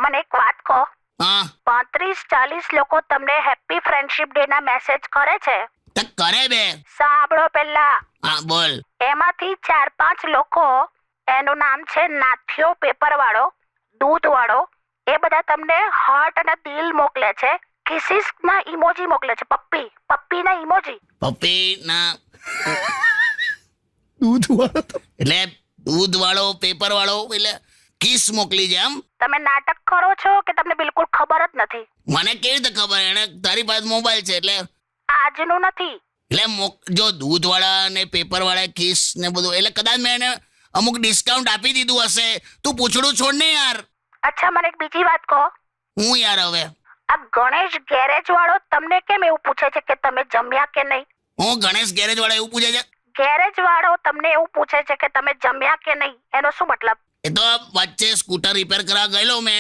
મને એક વાત કહો, હા 35-40 લોકો તમને હેપી ફ્રેન્ડશિપ ડે ના મેસેજ કરે છે. તો કરે બે. સાંભળો પહેલા, હા બોલ. એમાંથી 4-5 લોકો, એનું નામ છે નાથિયો પેપર વાળો, દૂધ વાળો, એ બધા તમને હાર્ટ અને દિલ મોકલે છે, કિસીસ ના ઇમોજી મોકલે છે, પપ્પી ના ઇમોજી. પપ્પી ના દૂધ વાળો તો એટલે દૂધ વાળો પેપર વાળો એટલે કિસ મોકલી છે એમ. તમે નાટક કરો છો કે તમને બિલકુલ ખબર જ નથી? મને કેવી રીતે ખબર? એને તારી પાસે મોબાઈલ છે એટલે આજનું નથી. જો દૂધ વાળા ને પેપર વાળા કિસ ને બધું એટલે કદાચ મેં એને અમુક ડિસ્કાઉન્ટ આપી દીધું હશે. તું પૂછડું છોડ ને યાર. અચ્છા, મને એક બીજી વાત કહો, હું યાર હવે આ ગણેશ ગેરેજ વાળો તમને કેમ એવું પૂછે છે કે તમે જમ્યા કે નહીં? હું ગણેશ ગેરેજ વાળા એવું પૂછે છે? ગેરેજ વાળો તમને એવું પૂછે છે કે તમે જમ્યા કે નહીં, એનો શું મતલબ? એ તો વચ્ચે સ્કૂટર રિપેર કરાવવા ગયેલો મેં,